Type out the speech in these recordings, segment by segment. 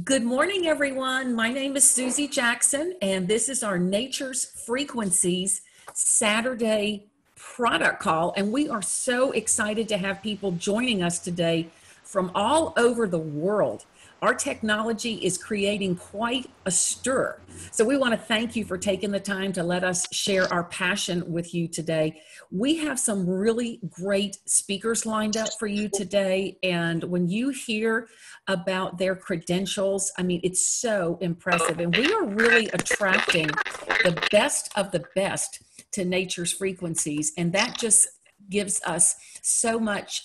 Good morning, everyone. My name is Susie Jackson, and this is our Nature's Frequencies Saturday product call. And we are so excited to have people joining us today from all over the world. Our technology is creating quite a stir. So we want to thank you for taking the time to let us share our passion with you today. We have some really great speakers lined up for you today. And when you hear about their credentials, I mean, it's so impressive. And we are really attracting the best of the best to Nature's Frequencies. And that just gives us so much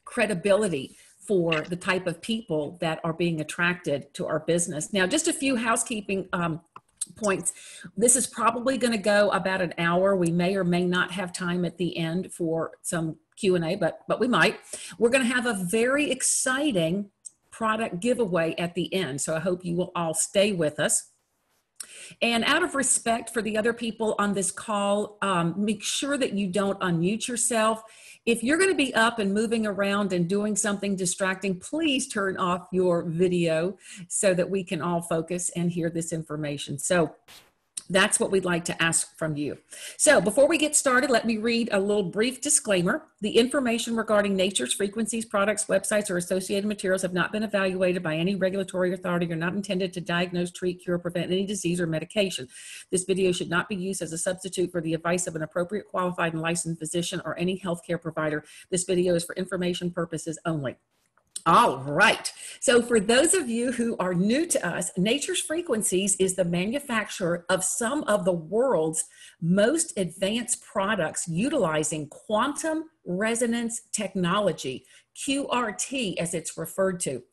credibility for the type of people that are being attracted to our business. Now, just a few housekeeping points. This is probably going to go about an hour. We may or may not have time at the end for some Q&A, but we might. We're going to have a very exciting product giveaway at the end. So I hope you will all stay with us. And out of respect for the other people on this call, make sure that you don't unmute yourself. If you're going to be up and moving around and doing something distracting, please turn off your video so that we can all focus and hear this information. So that's what we'd like to ask from you. So before we get started, let me read a little brief disclaimer. The information regarding Nature's Frequencies, products, websites, or associated materials have not been evaluated by any regulatory authority or not intended to diagnose, treat, cure, or prevent any disease or medication. This video should not be used as a substitute for the advice of an appropriate qualified and licensed physician or any healthcare provider. This video is for information purposes only. All right. So for those of you who are new to us, Nature's Frequencies is the manufacturer of some of the world's most advanced products utilizing quantum resonance technology, QRT as it's referred to.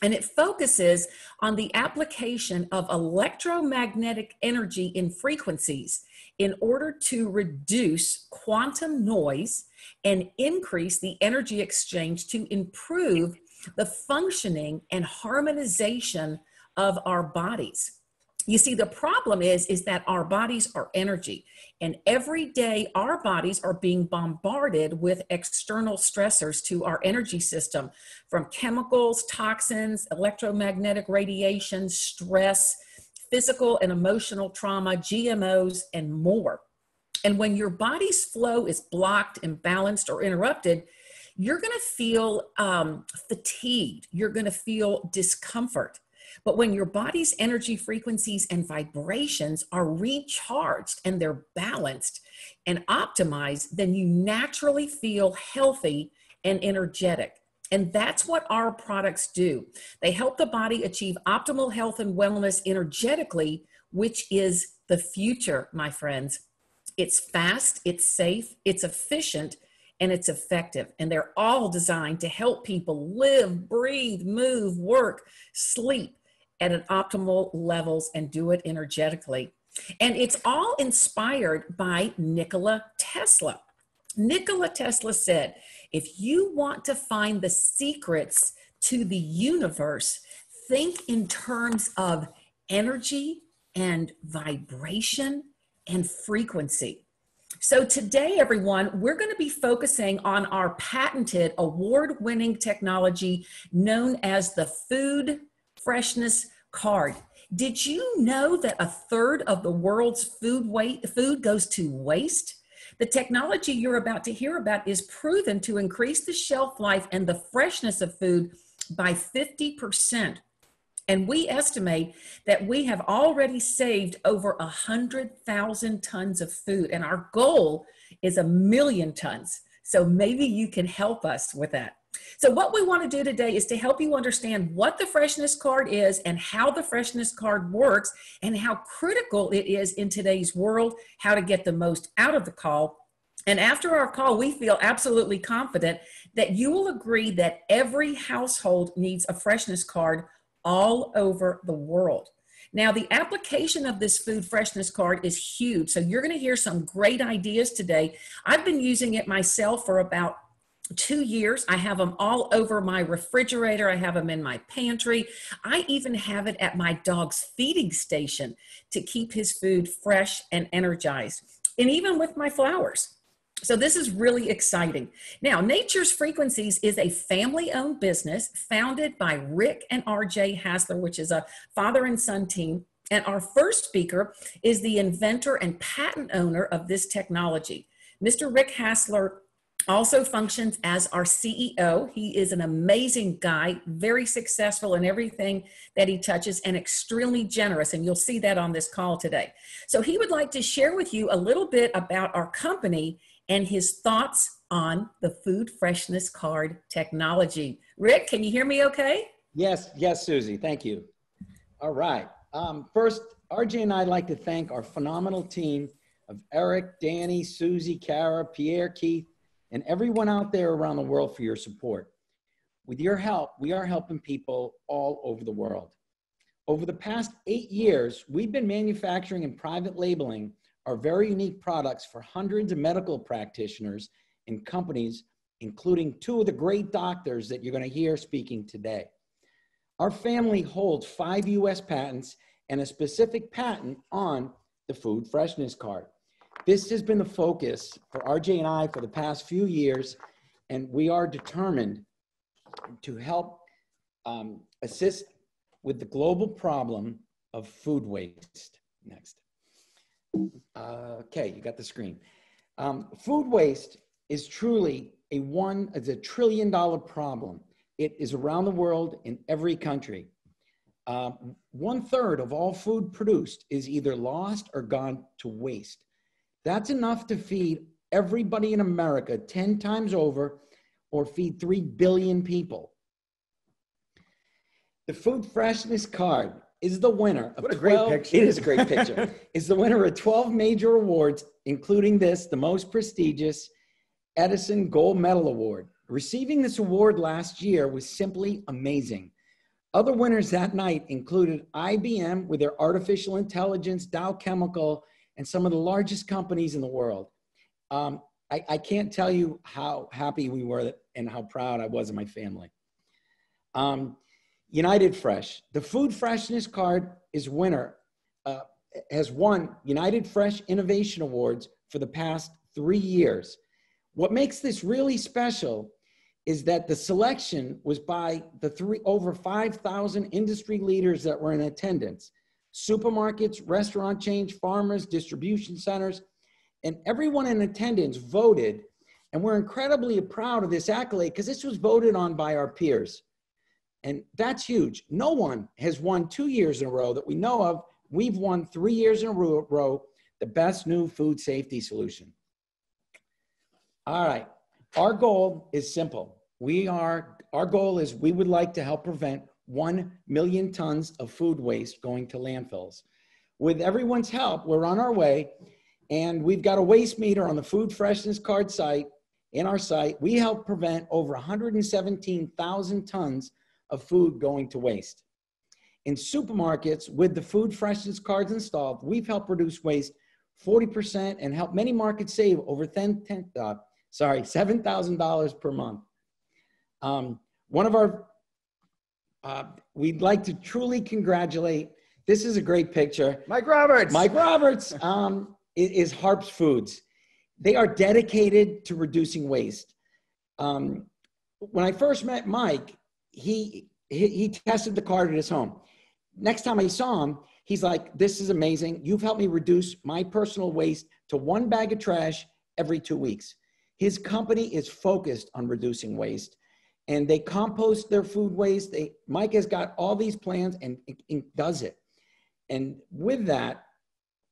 And it focuses on the application of electromagnetic energy in frequencies in order to reduce quantum noise and increase the energy exchange to improve the functioning and harmonization of our bodies. You see, the problem is that our bodies are energy, and every day our bodies are being bombarded with external stressors to our energy system, from chemicals, toxins, electromagnetic radiation, stress, physical and emotional trauma, GMOs, and more. And when your body's flow is blocked, imbalanced, or interrupted, you're going to feel fatigued. You're going to feel discomfort. But when your body's energy frequencies and vibrations are recharged and they're balanced and optimized, then you naturally feel healthy and energetic. And that's what our products do. They help the body achieve optimal health and wellness energetically, which is the future, my friends. It's fast, it's safe, it's efficient, and it's effective. And they're all designed to help people live, breathe, move, work, sleep at an optimal levels and do it energetically. And it's all inspired by Nikola Tesla. Nikola Tesla said, if you want to find the secrets to the universe, think in terms of energy and vibration and frequency. So today, everyone, we're going to be focusing on our patented award-winning technology known as the Food Freshness Card. Did you know that a third of the world's food goes to waste? The technology you're about to hear about is proven to increase the shelf life and the freshness of food by 50%. And we estimate that we have already saved over 100,000 tons of food. And our goal is 1 million tons. So maybe you can help us with that. So what we want to do today is to help you understand what the Freshness Card is and how the Freshness Card works and how critical it is in today's world, how to get the most out of the call. And after our call, we feel absolutely confident that you will agree that every household needs a Freshness Card all over the world. Now, the application of this Food Freshness Card is huge. So you're going to hear some great ideas today. I've been using it myself for about 2 years. I have them all over my refrigerator. I have them in my pantry. I even have it at my dog's feeding station to keep his food fresh and energized. And even with my flowers. So this is really exciting. Now, Nature's Frequencies is a family-owned business founded by Rick and RJ Hassler, which is a father and son team. And our first speaker is the inventor and patent owner of this technology. Mr. Rick Hassler also functions as our CEO. He is an amazing guy, very successful in everything that he touches and extremely generous. And you'll see that on this call today. So he would like to share with you a little bit about our company and his thoughts on the Food Freshness Card technology. Rick, can you hear me okay? Yes, Susie, thank you. All right. First, RJ and I'd like to thank our phenomenal team of Eric, Danny, Susie, Kara, Pierre, Keith, and everyone out there around the world for your support. With your help, we are helping people all over the world. Over the past 8 years, we've been manufacturing and private labeling our very unique products for hundreds of medical practitioners and companies, including 2 of the great doctors that you're going to hear speaking today. Our family holds 5 US patents and a specific patent on the Food Freshness Card. This has been the focus for RJ and I for the past few years, and we are determined to help assist with the global problem of food waste. Next. Okay, you got the screen. Food waste is truly a $1 trillion problem. It is around the world in every country. 1/3 of all food produced is either lost or gone to waste. That's enough to feed everybody in America 10 times over or feed 3 billion people. The Food Freshness Card is the winner of what a great picture. It is a great picture. Is the winner of 12 major awards, including this, the most prestigious Edison Gold Medal Award. Receiving this award last year was simply amazing. Other winners that night included IBM with their artificial intelligence, Dow Chemical, and some of the largest companies in the world. I can't tell you how happy we were and how proud I was of my family. United Fresh. The Food Freshness Card is winner, has won United Fresh Innovation Awards for the past 3 years. What makes this really special is that the selection was by the over 5,000 industry leaders that were in attendance. Supermarkets, restaurant chains, farmers, distribution centers, and everyone in attendance voted. And we're incredibly proud of this accolade because this was voted on by our peers. And that's huge. No one has won 2 years in a row that we know of. We've won 3 years in a row, the best new food safety solution. All right. Our goal is simple. Our goal is we would like to help prevent 1 million tons of food waste going to landfills. With everyone's help, we're on our way, and we've got a waste meter on the Food Freshness Card site. In our site, we help prevent over 117,000 tons of food going to waste. In supermarkets, with the Food Freshness Cards installed, we've helped reduce waste 40% and helped many markets save over $7,000 per month. We'd like to truly congratulate, this is a great picture. Mike Roberts. Mike Roberts is Harps Foods. They are dedicated to reducing waste. When I first met Mike, he tested the card at his home. Next time I saw him, he's like, this is amazing. You've helped me reduce my personal waste to 1 bag of trash every 2 weeks. His company is focused on reducing waste, and they compost their food waste. Mike has got all these plans and does it. And with that,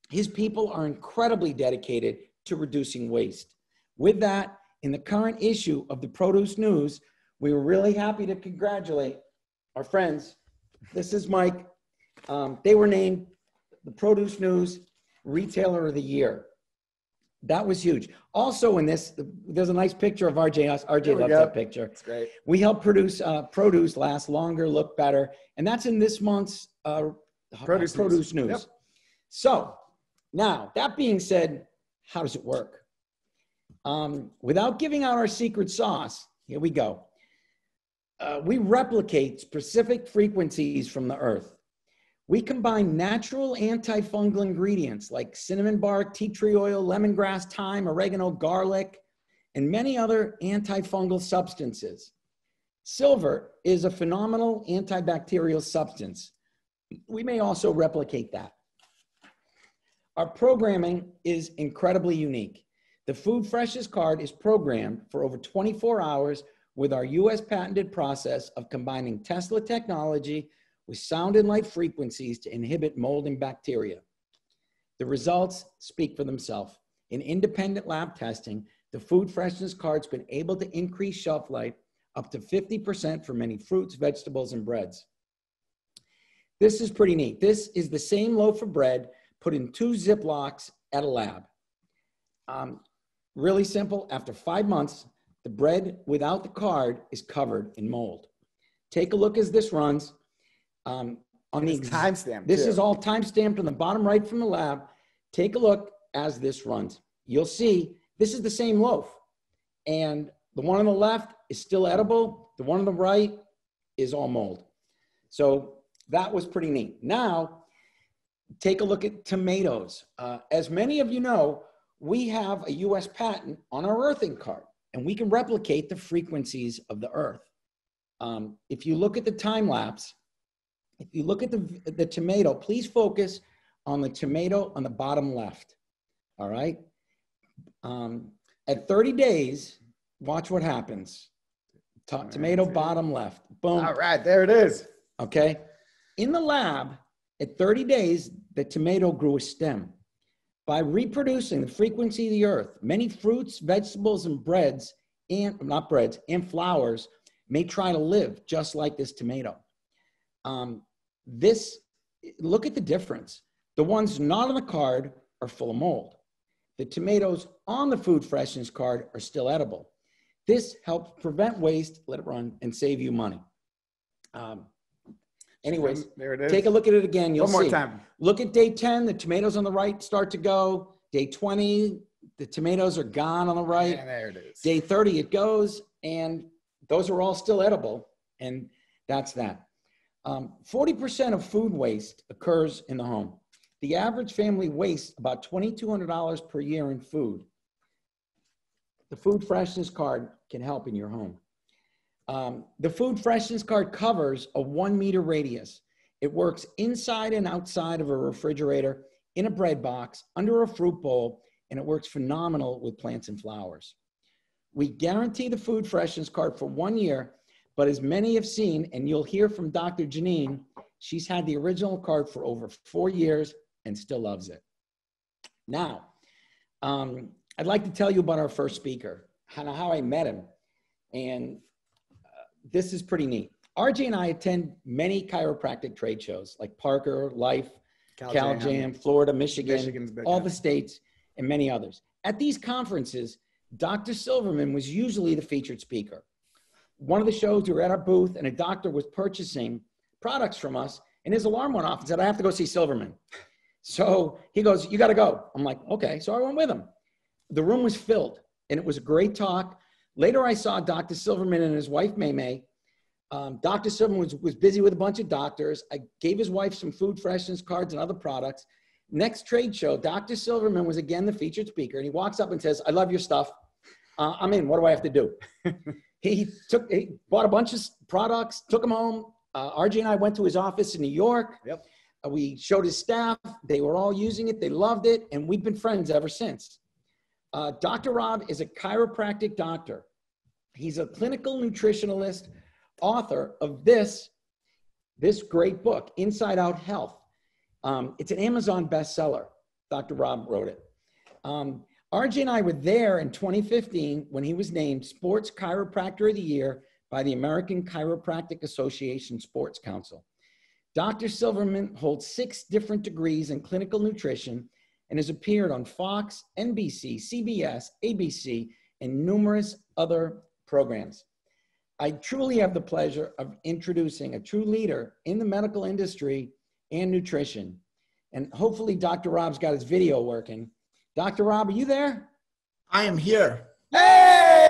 his people are incredibly dedicated to reducing waste. With that, in the current issue of the Produce News, we were really happy to congratulate our friends. This is Mike. They were named the Produce News Retailer of the Year. That was huge. Also in this, there's a nice picture of RJ. RJ loves that picture. It's great. We help produce last longer, look better. And that's in this month's Produce News. Yep. So now, that being said, how does it work? Without giving out our secret sauce, here we go. We replicate specific frequencies from the earth. We combine natural antifungal ingredients like cinnamon bark, tea tree oil, lemongrass, thyme, oregano, garlic, and many other antifungal substances. Silver is a phenomenal antibacterial substance. We may also replicate that. Our programming is incredibly unique. The Food Freshness Card is programmed for over 24 hours with our US patented process of combining Tesla technology with sound and light frequencies to inhibit mold and bacteria. The results speak for themselves. In independent lab testing, the Food Freshness Card's been able to increase shelf life up to 50% for many fruits, vegetables, and breads. This is pretty neat. This is the same loaf of bread put in 2 Ziplocs at a lab. Really simple. After 5 months, the bread without the card is covered in mold. Take a look as this runs. On the timestamp. This is all time-stamped on the bottom right from the lab. Take a look as this runs. You'll see this is the same loaf. And the one on the left is still edible. The one on the right is all mold. So that was pretty neat. Now, take a look at tomatoes. As many of you know, we have a US patent on our earthing card, and we can replicate the frequencies of the earth. If you look at the time lapse, if you look at the tomato, please focus on the tomato on the bottom left, all right? At 30 days, watch what happens. Tomato bottom left, boom. All right, there it is. Okay? In the lab, at 30 days, the tomato grew a stem. By reproducing the frequency of the earth, many fruits, vegetables, and breads, and flowers may try to live just like this tomato. Look at the difference. The ones not on the card are full of mold. The tomatoes on the Food Freshness Card are still edible. This helps prevent waste, let it run, and save you money. Anyways, there it is. Take a look at it again. You'll see. One more time. Look at day 10. The tomatoes on the right start to go. Day 20, the tomatoes are gone on the right. And there it is. Day 30, it goes, and those are all still edible, and that's that. 40% of food waste occurs in the home. The average family wastes about $2,200 per year in food. The Food Freshness Card can help in your home. The Food Freshness Card covers a 1 meter radius. It works inside and outside of a refrigerator, in a bread box, under a fruit bowl, and it works phenomenal with plants and flowers. We guarantee the Food Freshness Card for 1 year, but as many have seen, and you'll hear from Dr. JeNeen, she's had the original card for over 4 years and still loves it. Now, I'd like to tell you about our first speaker, how I met him. And this is pretty neat. RJ and I attend many chiropractic trade shows like Parker, Life, CalJam, Florida, Michigan, all the states, and many others. At these conferences, Dr. Silverman was usually the featured speaker. One of the shows, we were at our booth, and a doctor was purchasing products from us, and his alarm went off and said, I have to go see Silverman. So he goes, you got to go. I'm like, okay. So I went with him. The room was filled, and it was a great talk. Later, I saw Dr. Silverman and his wife, May. Dr. Silverman was busy with a bunch of doctors. I gave his wife some Food Freshness Cards and other products. Next trade show, Dr. Silverman was again the featured speaker, and he walks up and says, I love your stuff. I'm in. What do I have to do? He bought a bunch of products, took them home. RJ and I went to his office in New York. Yep. We showed his staff. They were all using it. They loved it, and we've been friends ever since. Dr. Rob is a chiropractic doctor. He's a clinical nutritionalist, author of this great book, Inside Out Health. It's an Amazon bestseller. Dr. Rob wrote it. RJ and I were there in 2015 when he was named Sports Chiropractor of the Year by the American Chiropractic Association Sports Council. Dr. Silverman holds 6 different degrees in clinical nutrition and has appeared on Fox, NBC, CBS, ABC, and numerous other programs. I truly have the pleasure of introducing a true leader in the medical industry and nutrition. And hopefully Dr. Rob's got his video working. Dr. Rob, are you there? I am here. Hey!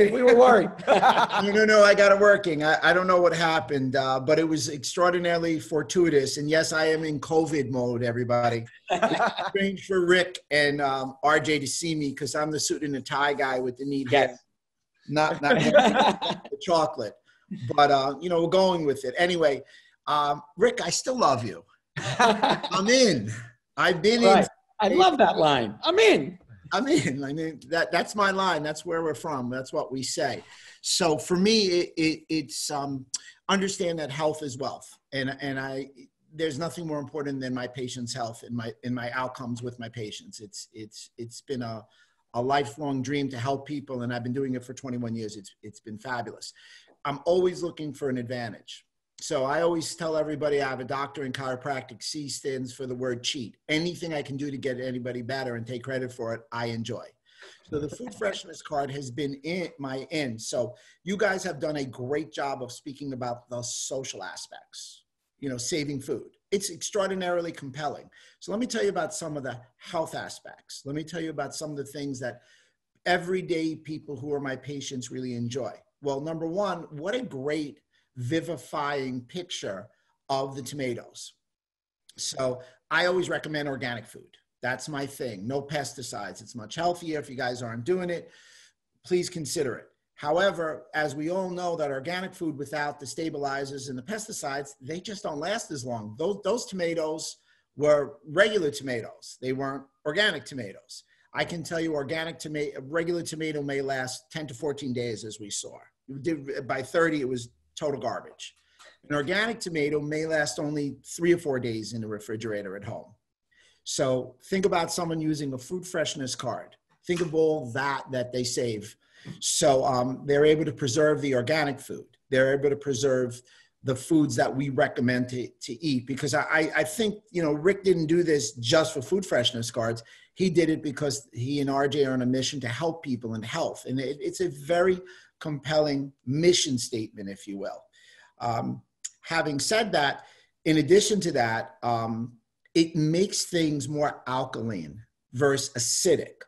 We were worried. No, I got it working. I don't know what happened, but it was extraordinarily fortuitous. And yes, I am in COVID mode, everybody. It's strange for Rick and RJ to see me because I'm the suit and the tie guy with the neat hair, not the chocolate. But, we're going with it. Anyway, Rick, I still love you. I'm in. I've been in. I love that line. I'm in. I mean, that's my line. That's where we're from. That's what we say. So for me, it's understand that health is wealth, and there's nothing more important than my patient's health and my outcomes with my patients. It's been a lifelong dream to help people, and I've been doing it for 21 years. It's been fabulous. I'm always looking for an advantage. So I always tell everybody I have a doctor in chiropractic. C stands for the word cheat. Anything I can do to get anybody better and take credit for it, I enjoy. So the Food Freshness Card has been in my end. So you guys have done a great job of speaking about the social aspects, saving food. It's extraordinarily compelling. So let me tell you about some of the health aspects. Let me tell you about some of the things that everyday people who are my patients really enjoy. Well, number one, what a great vivifying picture of the tomatoes. So I always recommend organic food. That's my thing. No pesticides. It's much healthier. If you guys aren't doing it, please consider it. However, as we all know, that organic food without the stabilizers and the pesticides, they just don't last as long. Those tomatoes were regular tomatoes. They weren't organic tomatoes. I can tell you a regular tomato may last 10 to 14 days, as we saw. By 30, it was total garbage. An organic tomato may last only 3 or 4 days in the refrigerator at home. So think about someone using a Food Freshness Card. Think of all that they save. So they're able to preserve the organic food. They're able to preserve the foods that we recommend to eat, because I think, Rick didn't do this just for Food Freshness Cards. He did it because he and RJ are on a mission to help people in health. And it's a very compelling mission statement, if you will. Having said that, in addition to that, it makes things more alkaline versus acidic.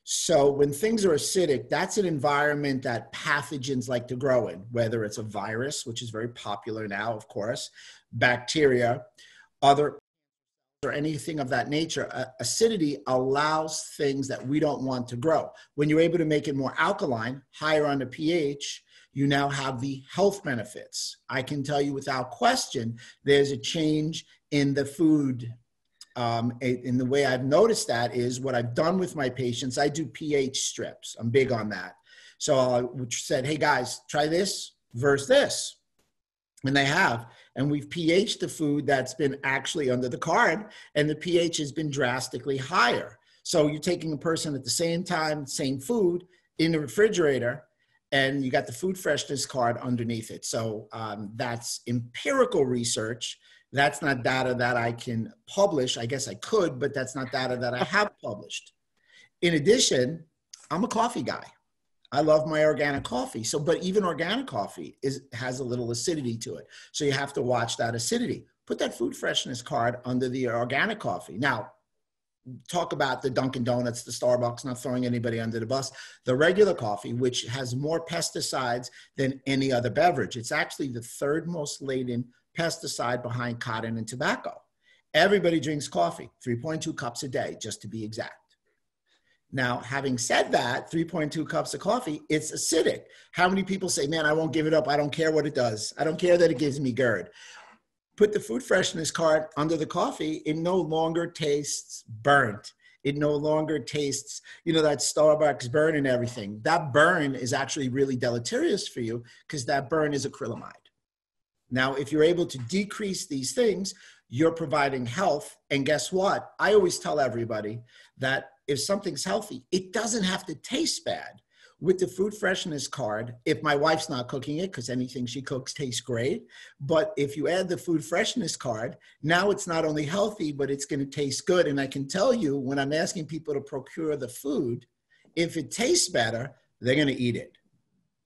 So when things are acidic, that's an environment that pathogens like to grow in, whether it's a virus, which is very popular now, of course, bacteria, or anything of that nature. Acidity allows things that we don't want to grow. When you're able to make it more alkaline, higher on the pH, you now have the health benefits. I can tell you without question, there's a change in the food. In the way I've noticed that is what I've done with my patients. I do pH strips. I'm big on that. So I said, hey guys, try this versus this. And they have. And we've pH'd the food that's been actually under the card, and the pH has been drastically higher. So you're taking a person at the same time, same food in the refrigerator, and you got the Food Freshness Card underneath it. So that's empirical research. That's not data that I can publish. I guess I could, but that's not data that I have published. In addition, I'm a coffee guy. I love my organic coffee. But even organic coffee has a little acidity to it. So you have to watch that acidity. Put that Food Freshness Card under the organic coffee. Now, talk about the Dunkin' Donuts, the Starbucks, not throwing anybody under the bus. The regular coffee, which has more pesticides than any other beverage. It's actually the third most laden pesticide behind cotton and tobacco. Everybody drinks coffee, 3.2 cups a day, just to be exact. Now, having said that, 3.2 cups of coffee, it's acidic. How many people say, man, I won't give it up. I don't care what it does. I don't care that it gives me GERD. Put the Food Freshness Card under the coffee. It no longer tastes burnt. It no longer tastes, that Starbucks burn and everything. That burn is actually really deleterious for you because that burn is acrylamide. Now, if you're able to decrease these things, you're providing health. And guess what? I always tell everybody that if something's healthy, it doesn't have to taste bad. With the Food Freshness Card, if my wife's not cooking it, because anything she cooks tastes great, but if you add the Food Freshness Card, now it's not only healthy, but it's going to taste good. And I can tell you, when I'm asking people to procure the food, if it tastes better, they're going to eat it.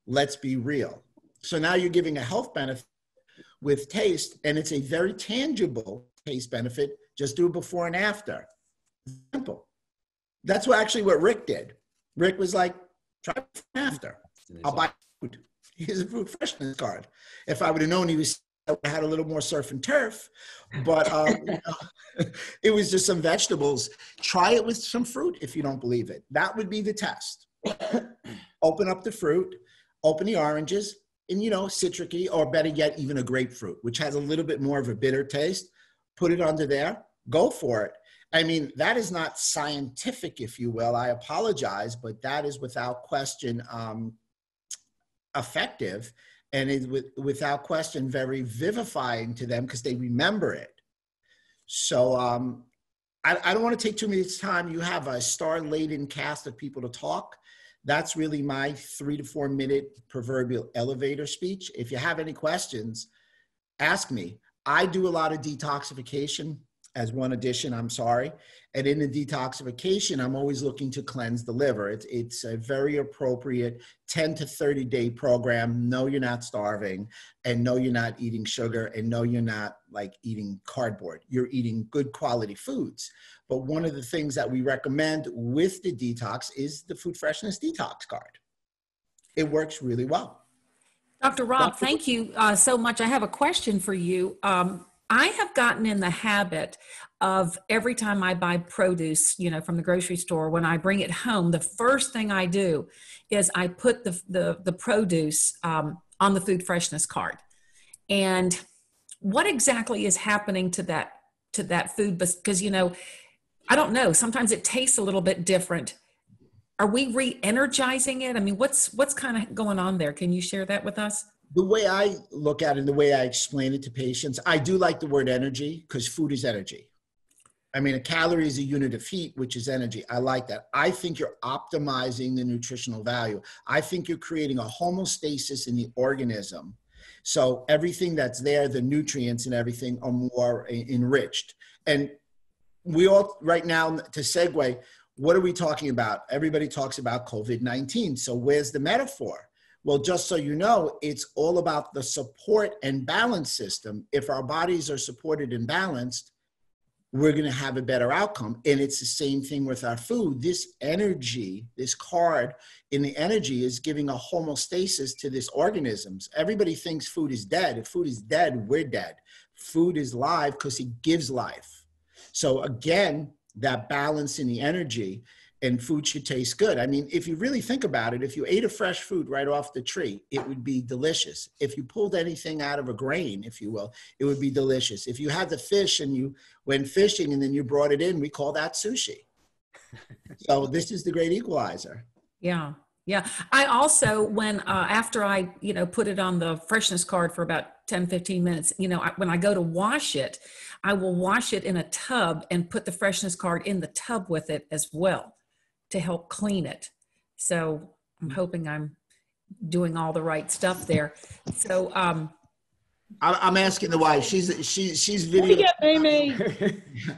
Let's be real. So now you're giving a health benefit with taste, and it's a very tangible taste benefit. Just do it before and after. Simple. That's actually what Rick did. Rick was like, try before and after. I'll buy food. Here's a food freshness card. If I would have known he was, I had a little more surf and turf, but it was just some vegetables. Try it with some fruit if you don't believe it. That would be the test. Open up the fruit, open the oranges, and citric-y, or better yet, even a grapefruit, which has a little bit more of a bitter taste. Put it under there. Go for it. I mean, that is not scientific, if you will. I apologize, but that is without question effective, and is without question very vivifying to them because they remember it. So I don't want to take too much time. You have a star-laden cast of people to talk. That's really my 3 to 4 minute proverbial elevator speech. If you have any questions, ask me. I do a lot of detoxification as one addition, I'm sorry. And in the detoxification, I'm always looking to cleanse the liver. It's a very appropriate 10 to 30 day program. No, you're not starving, and no, you're not eating sugar, and no, you're not like eating cardboard. You're eating good quality foods. But one of the things that we recommend with the detox is the Food Freshness Detox Card. It works really well. Dr. Rob, thank you so much. I have a question for you. I have gotten in the habit of every time I buy produce, from the grocery store, when I bring it home, the first thing I do is I put the produce on the Food Freshness Card. And what exactly is happening to that food? Because, I don't know, sometimes it tastes a little bit different. Are we re-energizing it? I mean, what's kind of going on there? Can you share that with us? The way I look at it and the way I explain it to patients, I do like the word energy because food is energy. I mean, a calorie is a unit of heat, which is energy. I like that. I think you're optimizing the nutritional value. I think you're creating a homeostasis in the organism. So everything that's there, the nutrients and everything, are more enriched. And we all, right now, to segue, what are we talking about? Everybody talks about COVID-19. So where's the metaphor? Well, just so you know, it's all about the support and balance system. If our bodies are supported and balanced, we're going to have a better outcome. And it's the same thing with our food. This energy, this card in the energy is giving a homeostasis to this organisms. Everybody thinks food is dead. If food is dead, we're dead. Food is live because it gives life. So again, that balance in the energy, and food should taste good. I mean, if you really think about it, if you ate a fresh food right off the tree, it would be delicious. If you pulled anything out of a grain, if you will, it would be delicious. If you had the fish and you went fishing and then you brought it in, we call that sushi. So this is the great equalizer. Yeah. Yeah. I also, when, after I, put it on the freshness card for about 10, 15 minutes, when I go to wash it, I will wash it in a tub and put the freshness card in the tub with it as well, to help clean it. So I'm hoping I'm doing all the right stuff there. So I'm asking the wife. She's video. Get Amy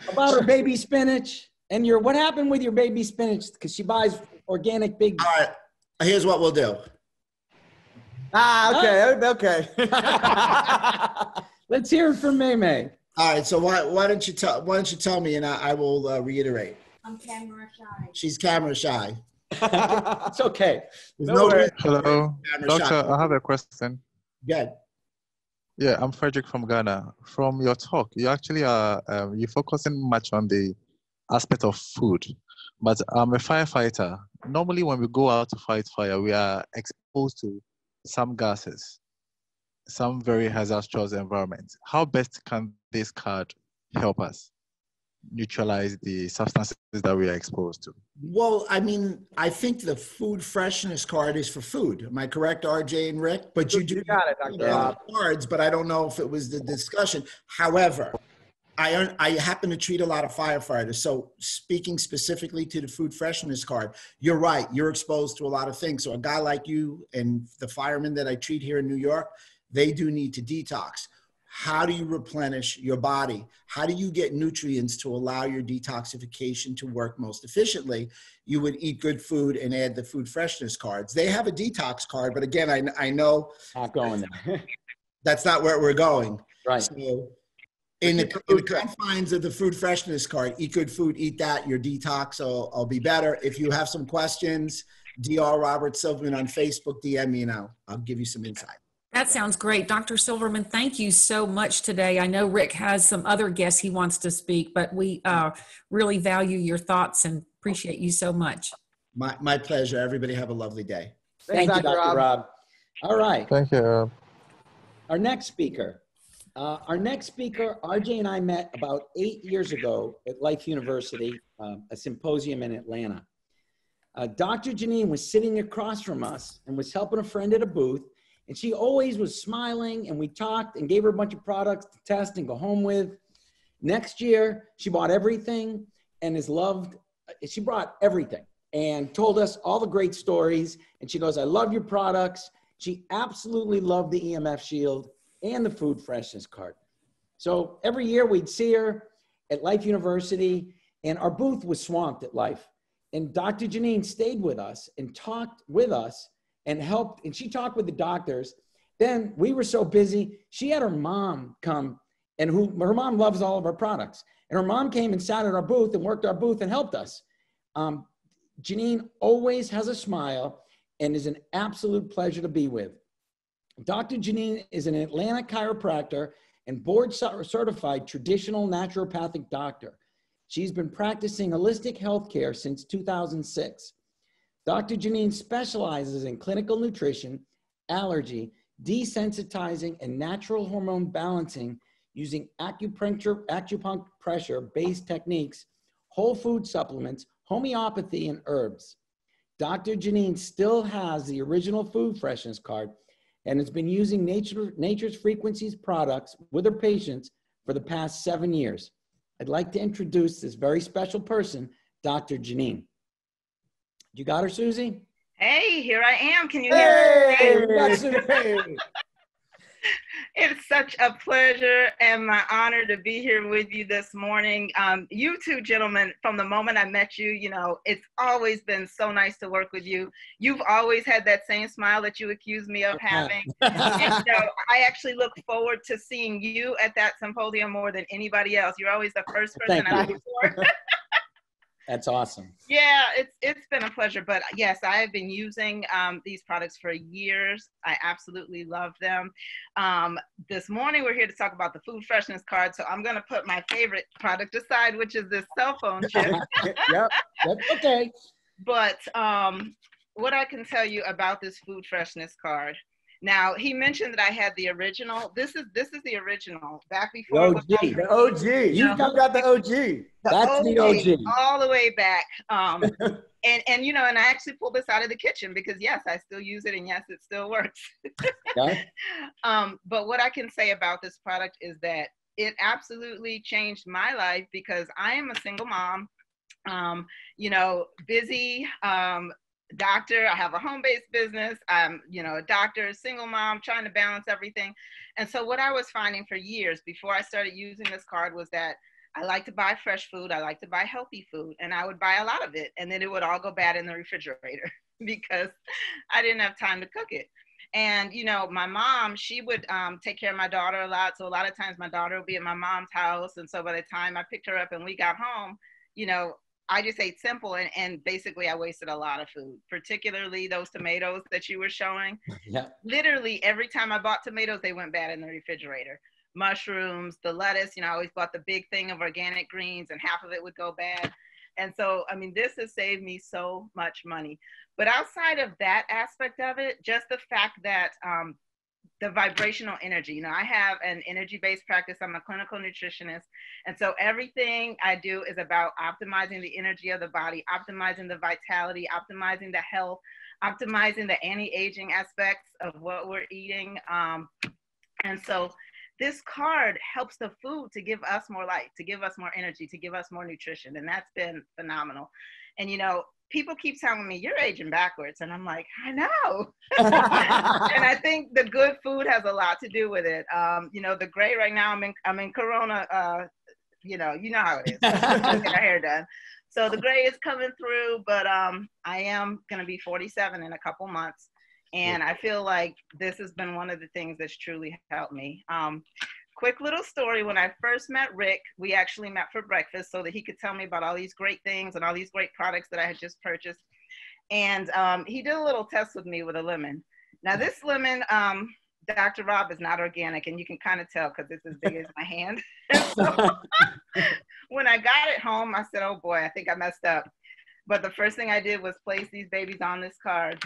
about her baby spinach and what happened with your baby spinach? Because she buys organic big. All right. Here's what we'll do. Okay. Let's hear it from May. All right. So why don't you tell me, and I will reiterate. I'm camera shy. She's camera shy. It's okay. Hello, Doctor. I have a question. Good. Yeah, I'm Frederick from Ghana. From your talk, you actually are you're focusing much on the aspect of food, but I'm a firefighter. Normally, when we go out to fight fire, we are exposed to some gases, some very hazardous environments. How best can this card help us neutralize the substances that we are exposed to? Well, I mean, I think the Food Freshness Card is for food. Am I correct, RJ and Rick? But you got it, Dr. Rob. Cards, but I don't know if it was the discussion. However, I happen to treat a lot of firefighters. So speaking specifically to the Food Freshness Card, you're right. You're exposed to a lot of things. So a guy like you and the firemen that I treat here in New York, they do need to detox. How do you replenish your body? How do you get nutrients to allow your detoxification to work most efficiently? You would eat good food and add the Food Freshness Cards. They have a detox card, but again, I know not going there. That's not where we're going. Right. So in the confines of the Food Freshness Card, eat good food, eat that, your detox will be better. If you have some questions, Dr. Robert Silverman on Facebook. DM me and I'll give you some insight. That sounds great. Dr. Silverman, thank you so much today. I know Rick has some other guests he wants to speak, but we really value your thoughts and appreciate you so much. My pleasure. Everybody have a lovely day. Thank you, Dr. Rob. All right. Thank you. Our next speaker, RJ and I met about 8 years ago at Life University, a symposium in Atlanta. Dr. JeNeen was sitting across from us and was helping a friend at a booth. And she always was smiling, and we talked and gave her a bunch of products to test and go home with. Next year, she bought everything and she brought everything and told us all the great stories. And she goes, I love your products. She absolutely loved the EMF Shield and the Food Freshness Card. So every year we'd see her at Life University, and our booth was swamped at Life. And Dr. JeNeen stayed with us and talked with us and helped, and she talked with the doctors. Then we were so busy, she had her mom come, and her mom loves all of our products. And her mom came and sat at our booth and worked our booth and helped us. JeNeen always has a smile and is an absolute pleasure to be with. Dr. JeNeen is an Atlanta chiropractor and board certified traditional naturopathic doctor. She's been practicing holistic healthcare since 2006. Dr. JeNeen specializes in clinical nutrition, allergy, desensitizing, and natural hormone balancing using acupuncture-based techniques, whole food supplements, homeopathy, and herbs. Dr. JeNeen still has the original Food Freshness Card and has been using Nature's Frequencies products with her patients for the past 7 years. I'd like to introduce this very special person, Dr. JeNeen. You got her, Susie? Hey, here I am. Can you hear me? It's such a pleasure and my honor to be here with you this morning. You two gentlemen, from the moment I met you, you know, it's always been so nice to work with you. You've always had that same smile that you accused me of having. And, you know, I actually look forward to seeing you at that symposium more than anybody else. You're always the first person I look for. That's awesome. Yeah, it's been a pleasure. But yes, I have been using these products for years. I absolutely love them. This morning, we're here to talk about the Food Freshness Card. So I'm going to put my favorite product aside, which is this cell phone chip. Yep, that's okay. But what I can tell you about this Food Freshness Card. Now, he mentioned that I had the original. This is the original. Back before the OG. You've got the OG. That's the OG. All the way back. And you know, and I actually pulled this out of the kitchen because yes, I still use it and yes, it still works. Okay. But what I can say about this product is that it absolutely changed my life because I am a single mom, you know, busy, doctor. I have a home-based business. I'm, you know, a doctor, a single mom, trying to balance everything. And so what I was finding for years before I started using this card was that I like to buy fresh food. I like to buy healthy food, and I would buy a lot of it. And then it would all go bad in the refrigerator because I didn't have time to cook it. And, you know, my mom, she would take care of my daughter a lot. So a lot of times my daughter would be at my mom's house. And so by the time I picked her up and we got home, you know, I just ate simple and basically I wasted a lot of food, particularly those tomatoes that you were showing. Yeah. Literally every time I bought tomatoes, they went bad in the refrigerator. Mushrooms, the lettuce, you know, I always bought the big thing of organic greens and half of it would go bad. And so, I mean, this has saved me so much money. But outside of that aspect of it, just the fact that the vibrational energy, you know, I have an energy-based practice. I'm a clinical nutritionist. And so everything I do is about optimizing the energy of the body, optimizing the vitality, optimizing the health, optimizing the anti-aging aspects of what we're eating. And so this card helps the food to give us more light, to give us more energy, to give us more nutrition. And that's been phenomenal. And, you know, people keep telling me, you're aging backwards. And I'm like, I know. And I think the good food has a lot to do with it. You know, the gray right now, I'm in Corona, you know how it is. Getting our hair done. So the gray is coming through, but I am going to be 47 in a couple months. And I feel like this has been one of the things that's truly helped me. Quick little story. When I first met Rick, we actually met for breakfast so that he could tell me about all these great things and all these great products that I had just purchased. And he did a little test with me with a lemon. Now this lemon, Dr. Rob, is not organic, and you can kind of tell because it's as big as my hand. So when I got it home, I said, oh boy, I think I messed up. But the first thing I did was place these babies on this card.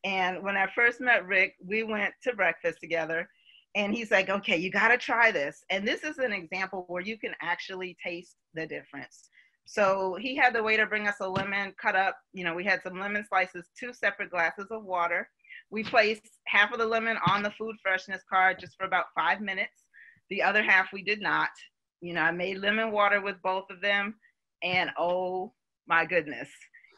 And when I first met Rick, we went to breakfast together, and he's like, okay, you got to try this. And this is an example where you can actually taste the difference. So he had the waiter bring us a lemon cut up. You know, we had some lemon slices, 2 separate glasses of water. We placed half of the lemon on the Food Freshness card just for about 5 minutes. The other half we did not. You know, I made lemon water with both of them, and oh my goodness,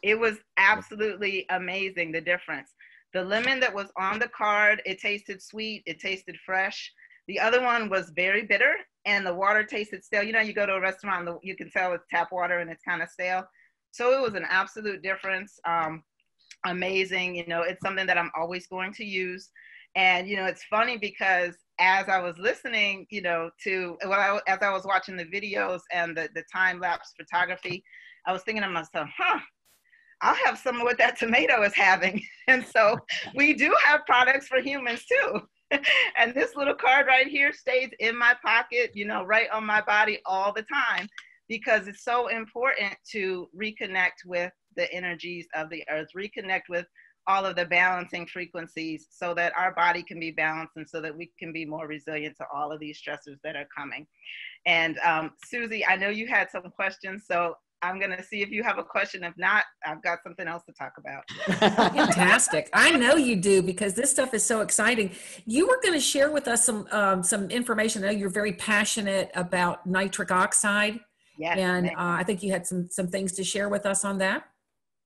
it was absolutely amazing, the difference. The lemon that was on the card, it tasted sweet, it tasted fresh. The other one was very bitter, and the water tasted stale. You know, you go to a restaurant, you can tell it's tap water and it's kind of stale. So it was an absolute difference. Amazing. You know, it's something that I'm always going to use. And, you know, it's funny because as I was listening, you know, as I was watching the videos and the time-lapse photography, I was thinking to myself, I'll have some of what that tomato is having. And so we do have products for humans too. And this little card right here stays in my pocket, you know, right on my body all the time, because it's so important to reconnect with the energies of the earth, reconnect with all of the balancing frequencies so that our body can be balanced and so that we can be more resilient to all of these stressors that are coming. And Susie, I know you had some questions, so I'm going to see if you have a question. If not, I've got something else to talk about. Fantastic. I know you do, because this stuff is so exciting. You were going to share with us some information. I know you're very passionate about nitric oxide. Yes, and I think you had some things to share with us on that.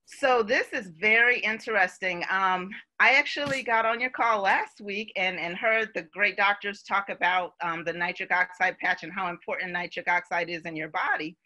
So this is very interesting. I actually got on your call last week and heard the great doctors talk about the nitric oxide patch and how important nitric oxide is in your body.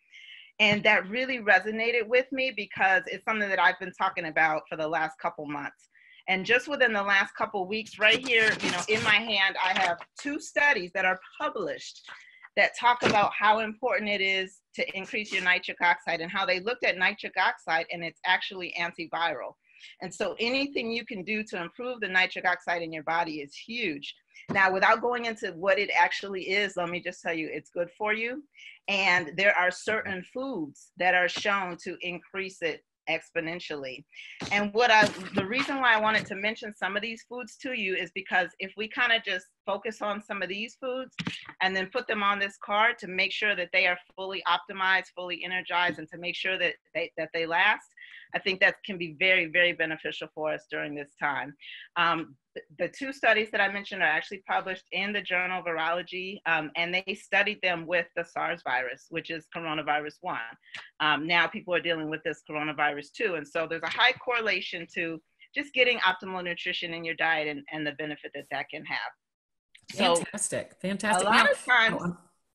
And that really resonated with me because it's something that I've been talking about for the last couple months. And just within the last couple weeks, right here, you know, in my hand, I have 2 studies that are published that talk about how important it is to increase your nitric oxide and how they looked at nitric oxide and it's actually antiviral. And so anything you can do to improve the nitric oxide in your body is huge. Now, without going into what it actually is, let me just tell you, it's good for you. And there are certain foods that are shown to increase it exponentially. And the reason why I wanted to mention some of these foods to you is because if we kind of just focus on some of these foods and then put them on this card to make sure that they are fully optimized, fully energized, and to make sure that they last, I think that can be very, very beneficial for us during this time. The 2 studies that I mentioned are actually published in the Journal of Virology, and they studied them with the SARS virus, which is coronavirus 1. Now people are dealing with this coronavirus 2. And so there's a high correlation to just getting optimal nutrition in your diet and the benefit that can have. Fantastic. So fantastic. A lot of times,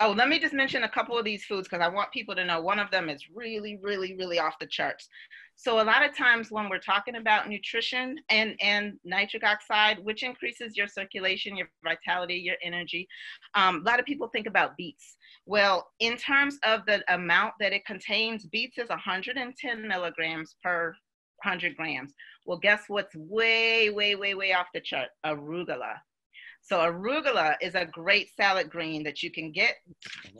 let me just mention a couple of these foods because I want people to know one of them is really, really, really off the charts. So a lot of times when we're talking about nutrition and nitric oxide, which increases your circulation, your vitality, your energy, a lot of people think about beets. Well, in terms of the amount that it contains, beets is 110 milligrams per 100 grams. Well, guess what's way, way, way, way off the chart? Arugula. So arugula is a great salad green that you can get,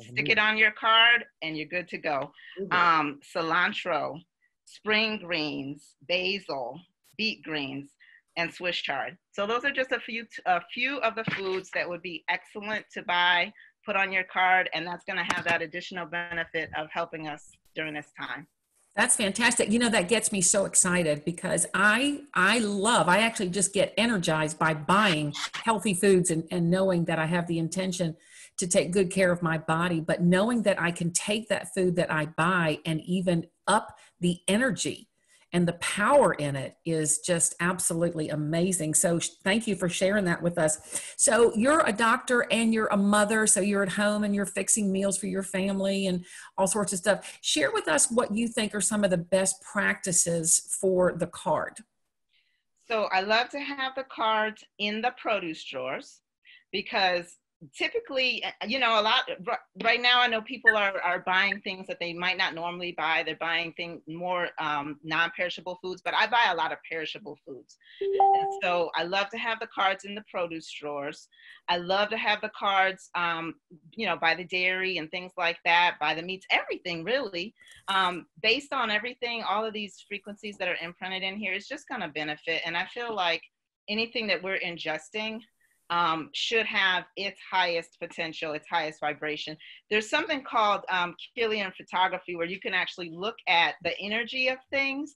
stick it on your card, and you're good to go. Cilantro, spring greens, basil, beet greens, and Swiss chard. So those are just a few of the foods that would be excellent to buy, put on your card, and that's going to have that additional benefit of helping us during this time. That's fantastic. You know, that gets me so excited because I actually just get energized by buying healthy foods and knowing that I have the intention to take good care of my body, but knowing that I can take that food that I buy and even up the energy and the power in it is just absolutely amazing. So thank you for sharing that with us. So you're a doctor and you're a mother, so you're at home and you're fixing meals for your family and all sorts of stuff. Share with us what you think are some of the best practices for the card. So I love to have the cards in the produce drawers because typically, you know, a lot right now, I know people are buying things that they might not normally buy. They're buying things more non-perishable foods, but I buy a lot of perishable foods. And so I love to have the cards in the produce drawers. I love to have the cards, you know, by the dairy and things like that, by the meats, everything really, based on everything, all of these frequencies that are imprinted in here, it's just going to benefit. And I feel like anything that we're ingesting should have its highest potential, its highest vibration. There's something called Killian photography, where you can actually look at the energy of things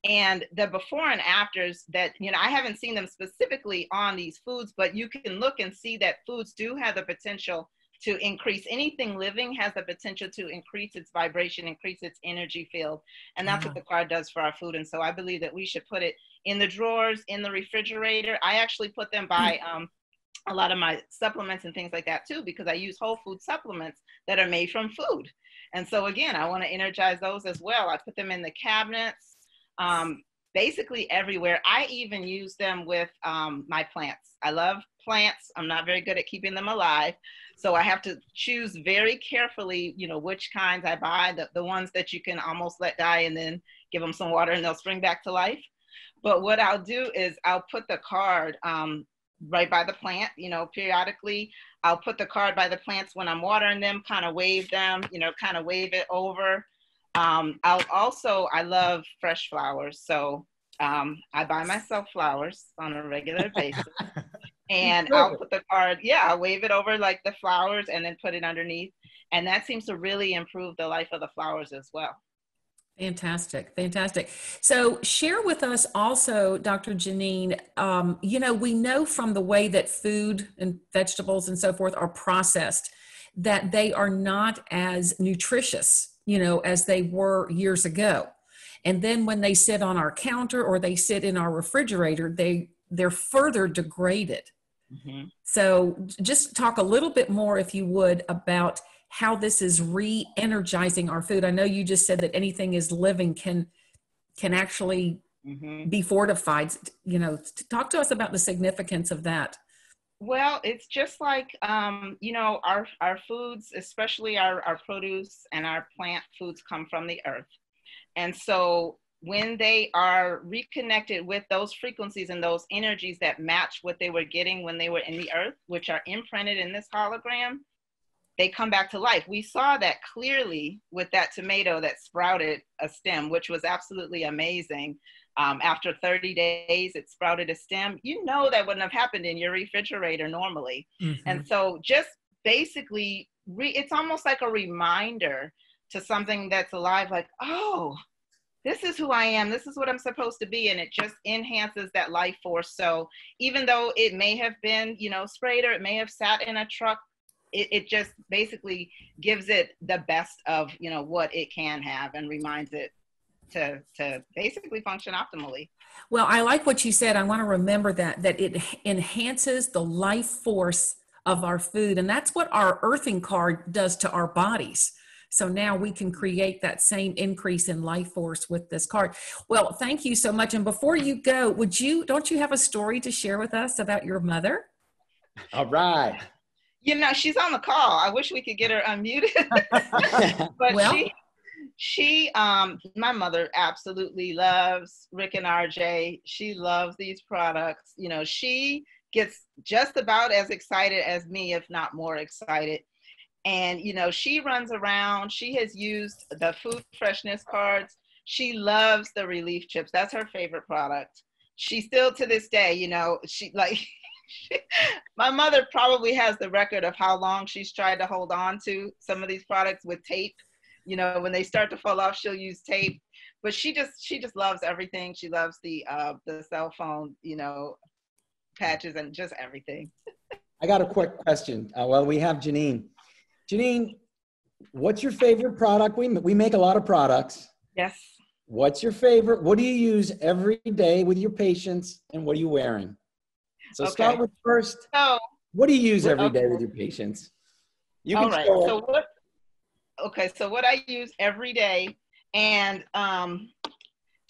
and the before and afters that, you know, I haven't seen them specifically on these foods, but you can look and see that foods do have the potential to increase. Anything living has the potential to increase its vibration, increase its energy field. And that's what the card does for our food. And so I believe that we should put it in the drawers, in the refrigerator. I actually put them by a lot of my supplements and things like that too, because I use whole food supplements that are made from food. And so again, I want to energize those as well. I put them in the cabinets, basically everywhere. I even use them with my plants. I love plants. I'm not very good at keeping them alive. So I have to choose very carefully, you know, which kinds I buy, the ones that you can almost let die and then give them some water and they'll spring back to life. But what I'll do is I'll put the card right by the plant, you know, periodically. I'll put the card by the plants when I'm watering them, kind of wave them, you know, kind of wave it over. I love fresh flowers. So I buy myself flowers on a regular basis. And I'll put the card, I'll wave it over like the flowers and then put it underneath. And that seems to really improve the life of the flowers as well. Fantastic. Fantastic. So share with us also, Dr. JeNeen, you know, we know from the way that food and vegetables and so forth are processed that they are not as nutritious, you know, as they were years ago. And then when they sit on our counter or they sit in our refrigerator, they're further degraded. Mm-hmm. So just talk a little bit more, if you would, about how this is re-energizing our food. I know you just said that anything is living can actually be fortified. You know, talk to us about the significance of that. Well, it's just like, you know, our foods, especially our produce and our plant foods, come from the earth. And so when they are reconnected with those frequencies and those energies that match what they were getting when they were in the earth, which are imprinted in this hologram, they come back to life. We saw that clearly with that tomato that sprouted a stem, which was absolutely amazing. After 30 days, it sprouted a stem. You know, that wouldn't have happened in your refrigerator normally. Mm-hmm. And so just basically, it's almost like a reminder to something that's alive, like, oh, this is who I am. This is what I'm supposed to be. And it just enhances that life force. So even though it may have been, you know, sprayed, or it may have sat in a truck, it just basically gives it the best of, you know, what it can have, and reminds it to basically function optimally. Well, I like what you said. I want to remember that it enhances the life force of our food. And that's what our earthing card does to our bodies. So now we can create that same increase in life force with this card. Well, thank you so much. And before you go, don't you have a story to share with us about your mother? All right. You know, she's on the call. I wish we could get her unmuted. But well, she my mother absolutely loves Rick and RJ. She loves these products. You know, she gets just about as excited as me, if not more excited. And, you know, she runs around. She has used the Food Freshness cards. She loves the relief chips. That's her favorite product. She still, to this day, you know, my mother probably has the record of how long she's tried to hold on to some of these products with tape. You know, when they start to fall off, she'll use tape. But she just loves everything. She loves the cell phone, you know, patches and just everything. I got a quick question. Well, we have JeNeen. JeNeen, what's your favorite product? We make a lot of products. Yes. What's your favorite? What do you use every day with your patients, and what are you wearing? So start with first. So, what do you use every day with your patients? You can all right. So what I use every day, and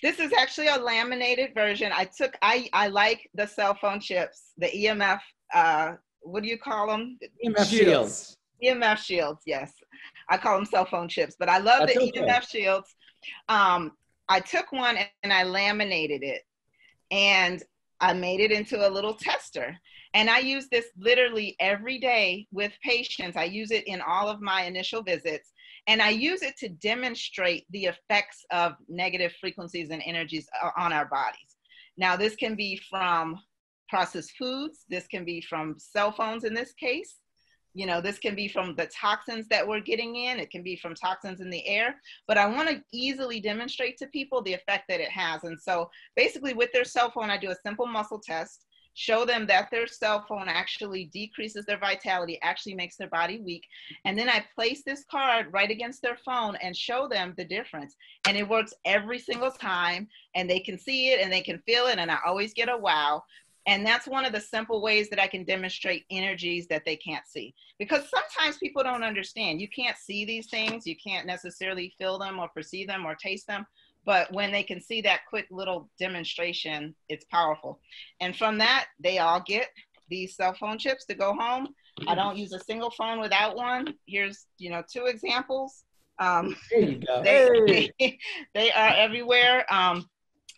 this is actually a laminated version. I like the cell phone chips, the EMF what do you call them? EMF shields. EMF shields, yes. I call them cell phone chips, but I love the EMF shields. I took one and I laminated it, and I made it into a little tester. And I use this literally every day with patients. I use it in all of my initial visits, and I use it to demonstrate the effects of negative frequencies and energies on our bodies. Now, this can be from processed foods. This can be from cell phones in this case. You know, this can be from the toxins that we're getting in. It can be from toxins in the air. But I want to easily demonstrate to people the effect that it has. And so basically with their cell phone, I do a simple muscle test, show them that their cell phone actually decreases their vitality, actually makes their body weak. And then I place this card right against their phone and show them the difference. And it works every single time. And they can see it and they can feel it. And I always get a wow. And that's one of the simple ways that I can demonstrate energies that they can't see. Because sometimes people don't understand. You can't see these things. You can't necessarily feel them or perceive them or taste them. But when they can see that quick little demonstration, it's powerful. And from that, they all get these cell phone chips to go home. I don't use a single phone without one. Here's, you know, 2 examples. There you go. They are everywhere.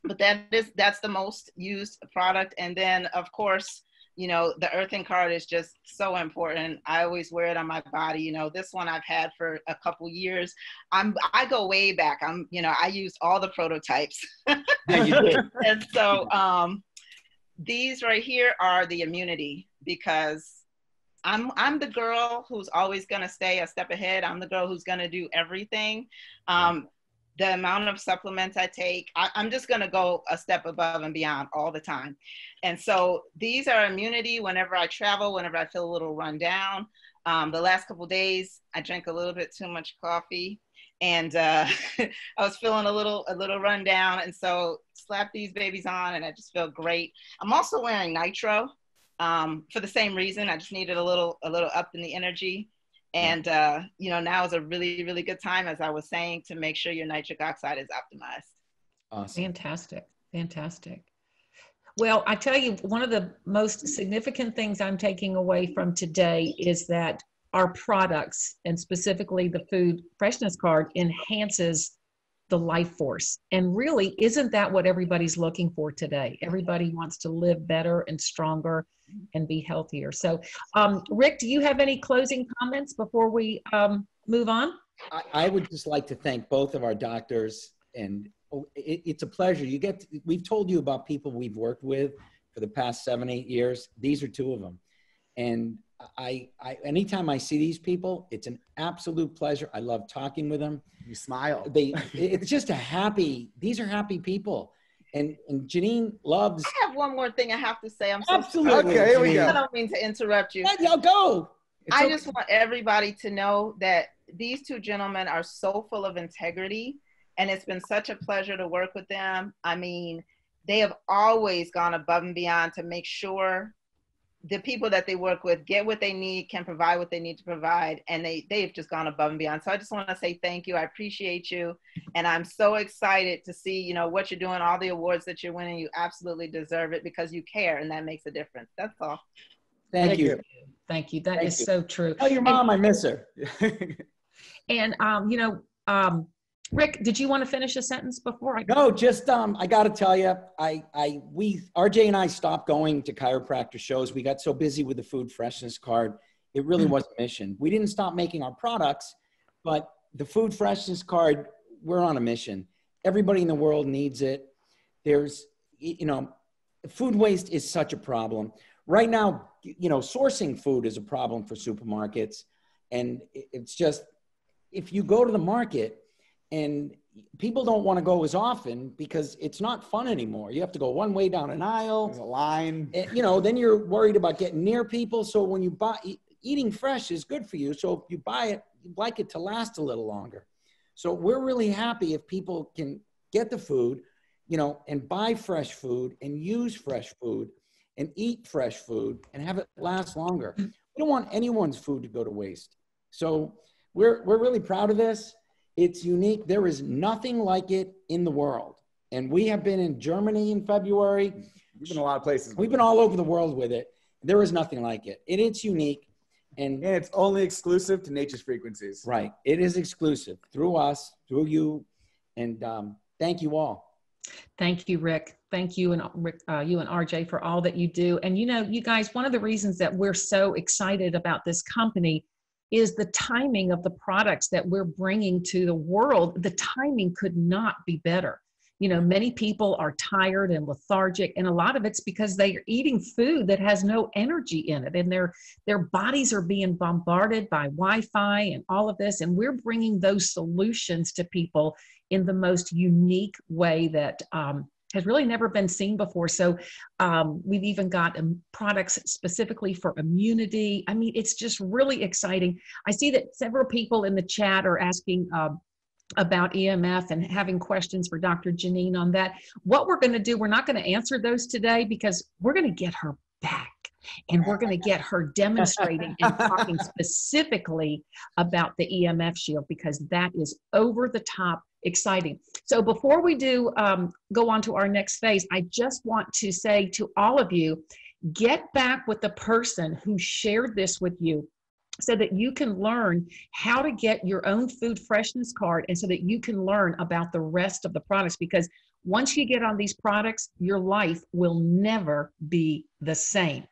But that's the most used product. And then of course, you know, the earthing card is just so important. I always wear it on my body. You know, this one I've had for a couple years. I go way back. You know, I used all the prototypes. Yeah, you did. And so these right here are the immunity, because I'm the girl who's always going to stay a step ahead. I'm the girl who's going to do everything. The amount of supplements I take, I'm just going to go a step above and beyond all the time. And so these are immunity whenever I travel, whenever I feel a little run down. The last couple of days, I drank a little bit too much coffee, and I was feeling a little run down. And so slap these babies on and I just feel great. I'm also wearing nitro for the same reason. I just needed a little up in the energy. And, you know, now is a really, really good time, as I was saying, to make sure your nitric oxide is optimized. Awesome. Fantastic. Fantastic. Well, I tell you, one of the most significant things I'm taking away from today is that our products, and specifically the Food Freshness Card, enhances the life force. And really, isn't that what everybody's looking for today? Everybody wants to live better and stronger and be healthier. So, Rick, do you have any closing comments before we move on? I would just like to thank both of our doctors, and it's a pleasure. We've told you about people we've worked with for the past 7-8 years. These are 2 of them. And anytime I see these people, it's an absolute pleasure. I love talking with them. You smile. It's just these are happy people. And JeNeen loves. I have one more thing I have to say. I'm so absolutely. Okay, here we go. I don't mean to interrupt you. Yeah, go. I just want everybody to know that these 2 gentlemen are so full of integrity, and it's been such a pleasure to work with them. I mean, they have always gone above and beyond to make sure the people that they work with get what they need, can provide what they need to provide, and they've just gone above and beyond. So I just want to say thank you. I appreciate you, and I'm so excited to see, you know, what you're doing, all the awards that you're winning. You absolutely deserve it because you care, and that makes a difference. That's all. Thank you. Thank you. That is so true. Tell your mom I miss her. And you know, Rick, did you want to finish a sentence before I go? No, just I got to tell you, RJ and I stopped going to chiropractor shows. We got so busy with the Food Freshness Card. It really was a mission. We didn't stop making our products, but the Food Freshness Card, we're on a mission. Everybody in the world needs it. There's, you know, food waste is such a problem. Right now, you know, sourcing food is a problem for supermarkets. And it's just, if you go to the market, and people don't want to go as often because it's not fun anymore. You have to go one way down an aisle. There's a line. And, you know, then you're worried about getting near people. So when you buy, eating fresh is good for you. So if you buy it, you'd like it to last a little longer. So we're really happy if people can get the food, you know, and buy fresh food and use fresh food and eat fresh food and have it last longer. We don't want anyone's food to go to waste. So we're really proud of this. It's unique. There is nothing like it in the world. And we have been in Germany in February. We've been a lot of places. We've been all over the world with it. There is nothing like it. It's unique. And it's only exclusive to Nature's Frequencies. Right. It is exclusive through us, through you. And thank you all. Thank you, Rick. Thank you and Rick, you and RJ for all that you do. And you know, you guys, one of the reasons that we're so excited about this company is the timing of the products that we're bringing to the world. The timing could not be better. You know, many people are tired and lethargic, and a lot of it's because they are eating food that has no energy in it, and their bodies are being bombarded by Wi-Fi and all of this, and we're bringing those solutions to people in the most unique way that has really never been seen before. So we've even got products specifically for immunity. I mean, it's just really exciting. I see that several people in the chat are asking about EMF and having questions for Dr. JeNeen on that. What we're going to do, we're not going to answer those today because we're going to get her back and we're going to get her demonstrating and talking specifically about the EMF shield, because that is over the top exciting. So before we do go on to our next phase, I just want to say to all of you, get back with the person who shared this with you, so that you can learn how to get your own food freshness card, and so that you can learn about the rest of the products, because once you get on these products, your life will never be the same.